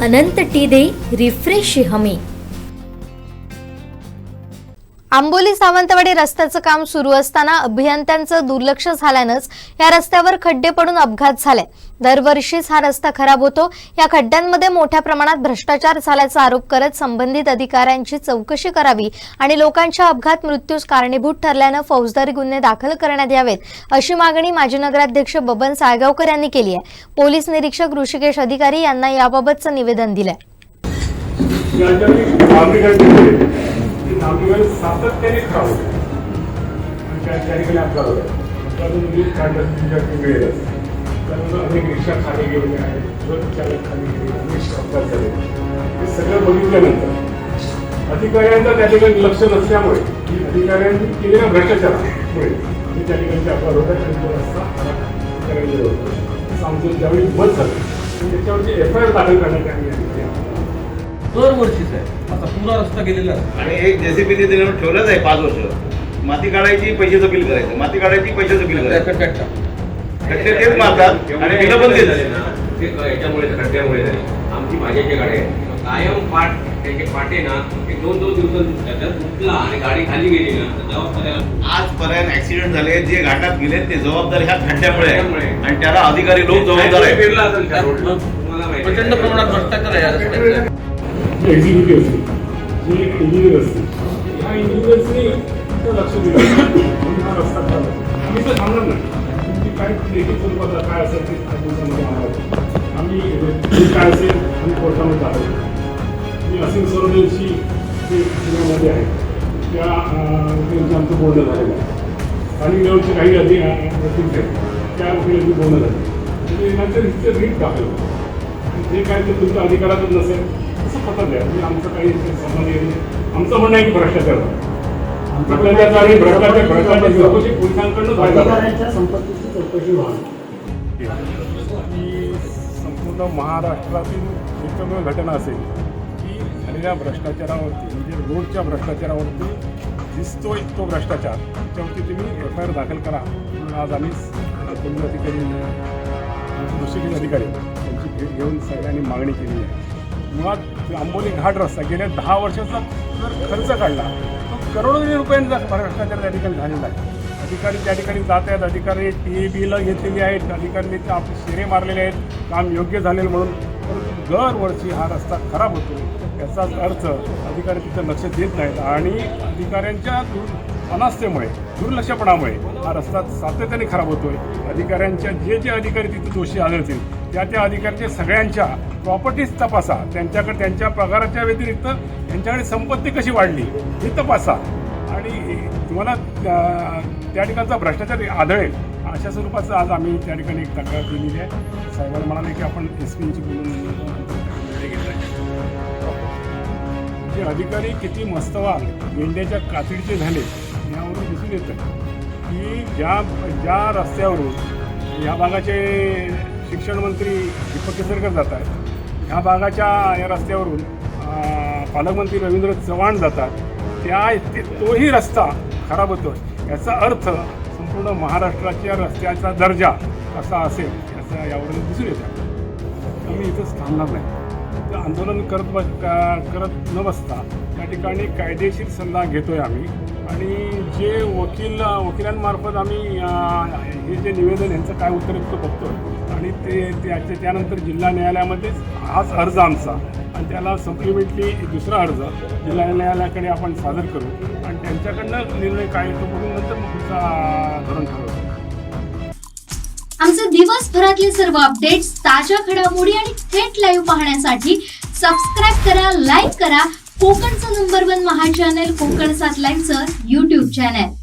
अनंत टीदे refresh हमी। आंबोली सावंतवाडी रस्त्याचं काम सुरू असताना अभियंत्यांचं दुर्लक्ष झाल्यानंच या रस्त्यावर खड्डे पडून अपघात झाले। दरवर्षीच हा रस्ता खराब होतो। या खड्ड्यांमध्ये मोठ्या प्रमाणात भ्रष्टाचार झाल्याचा आरोप करत संबंधित अधिकाऱ्यांची चौकशी करावी आणि लोकांच्या अपघात मृत्यूस कारणीभूत ठरल्यानं फौजदारी गुन्हे दाखल करण्यात यावेत, अशी मागणी माजी नगराध्यक्ष बबन साळगावकर यांनी केली आहे। पोलीस निरीक्षक ऋषिकेश अधिकारी यांना याबाबतचं निवेदन दिलंय। सातत्याने खराब होते आणि त्या ठिकाणी अपघात होतात. त्यानंतर अनेक रिक्षा खाली गेलेले आहेत, ट्रक चालक खाली गेले, अनेक अपघात झाले. हे सगळं बघितल्यानंतर अधिकाऱ्यांचं त्या ठिकाणी लक्ष नसल्यामुळे अधिकाऱ्यांनी केलेल्या भ्रष्टाचारामुळे त्या ठिकाणी अपघात होतात आणि तो रस्ता करायला होतो. आमचं ज्यावेळी मत झालं त्याच्यावरती FIR दाखल करण्यात आली. दरवर्षीच आहे आता पुरा रस्ता गेलेला आहे आणि एक JCB दिल्यावर ठेवलंच आहे 5 वर्ष. माती काढायची, पैशाचं बिल करायचं, माती काढायची, पैशाचं बिल करायचं. खड्डे तेच मारतात आणि बिलं पण देत याच्यामुळे खड्ड्यामुळे झाले. आमची भाज्याची गाडी कायम पाठ त्याचे पाटे ना 2-2 दिवसात उठला आणि गाडी खाली गेली ना जबाबदाऱ्याला. आजपर्यंत ऍक्सिडेंट झाले जे घाटात गेले ते जबाबदार ह्या खड्ड्यामुळे आहे आणि त्याला अधिकारी लोक जबाबदार आहे. फिरला असेल त्या रोडला तुम्हाला माहिती प्रचंड प्रमाणात भ्रष्टाचार आहे या रस्त्यात. एक्झिक्युटिव्ह असतील, जे इंजिनियर असतील, ह्या इंजिनियर्सनी लक्ष दिलं म्हणून हा रस्ता खराब आहे. आम्ही तर थांबणार नाही. तुमची काय लेखी स्वरूपात काय असेल ते 5 दिवसामध्ये आम्हाला आम्ही काय असेल आम्ही कोर्टामध्ये दाखवतो. मी असीम सरोदेशी जे पुण्यामध्ये आहे त्या त्यांचं आमचं बोलणं झालेलं आहे. स्थानिक लेवलचे काही वकील आहेत त्या वकिलांची बोलणं झालं म्हणजे नंतर इथं रीट दाखवलं आणि जे काय ते तुमच्या अधिकारातच नसेल असं पत्र द्या. म्हणजे आमचं काही संबंध येत नाही. आमचं म्हणणं आहे की भ्रष्टाचार चौकशी पोलिसांकडून संपत्तीची चौकशी व्हावी. ही संपूर्ण महाराष्ट्रातील एकमेव घटना असेल की झालेल्या भ्रष्टाचारावरती म्हणजे रोडच्या भ्रष्टाचारावरती दिसतोय तो भ्रष्टाचार त्याच्यावरती तुम्ही FIR दाखल करा म्हणून आज आम्ही पोलीस अधिकारी ऋषिकेश अधिकारी त्यांची भेट घेऊन सगळ्यांनी मागणी केली आहे. मुळात आंबोली घाट रस्ता गेल्या 10 वर्षाचा जर खर्च काढला तो करोडो रुपयांचा भ्रष्टाचार त्या ठिकाणी झालेला आहे. अधिकारी त्या ठिकाणी जात आहेत, अधिकारी TABला घेतलेली आहेत, अधिकाऱ्यांनी आपले शेरे मारलेले आहेत, काम योग्य झालेलं म्हणून. परंतु दरवर्षी हा रस्ता खराब होतो. याचाच अर्थ अधिकारी तिथं लक्ष देत नाहीत आणि अधिकाऱ्यांच्या अनास्थेमुळे दुर्लक्षपणामुळे हा रस्ता सातत्याने खराब होतोय. अधिकाऱ्यांच्या जे अधिकारी तिथे दोषी आढळतील त्या अधिकाऱ्यांच्या सगळ्यांच्या प्रॉपर्टीज तपासा, त्यांच्याकडे त्यांच्या पगाराच्या व्यतिरिक्त त्यांच्याकडे संपत्ती कशी वाढली हे तपासा आणि तुम्हाला त्या ठिकाणचा भ्रष्टाचार आढळेल अशा स्वरूपाचं आज आम्ही त्या ठिकाणी एक तक्रार दिलेली आहे. साहेबांना म्हणाले की आपण SPंची बोलून निर्णय घेतला आहे. जे अधिकारी किती मस्तवाल मेंढ्याच्या कातडीचे झाले यावरून दिसून येतं की ज्या रस्त्यावरून ह्या भागाचे शिक्षण मंत्री दीपक केसरकर जात आहेत, ह्या भागाच्या या रस्त्यावरून पालकमंत्री रवींद्र चव्हाण जातात, तोही रस्ता खराब होतो. याचा अर्थ संपूर्ण महाराष्ट्राच्या रस्त्याचा दर्जा कसा असेल याचा यावरून दिसून येतं. आम्ही इथंच थांबणार नाही. तर आंदोलन करत न बसता त्या ठिकाणी कायदेशीर सल्ला घेतो आहे आम्ही आणि जे वकिलांमार्फत आम्ही हे जे निवेदन यांचं काय उत्तर येतं बघतो आणि त्यानंतर जिल्हा न्यायालयामध्येच हाच अर्ज आमचा आणि त्याला सप्लिमेंटली दुसरा अर्ज जिल्हा न्यायालयाकडे आपण सादर करू आणि त्यांच्याकडनं निर्णय काय येतो बघून नंतर मग पुढचा धोरण ठरवतो. आमचे दिवसभरातले सर्व अपडेट्स, ताज्या घडामोडी आणि थेट लाईव्ह पाहण्यासाठी सबस्क्राईब करा, लाईक करा कोकणचं नंबर 1 महा चॅनल कोकण 7 लाईव्हचं YouTube चॅनल.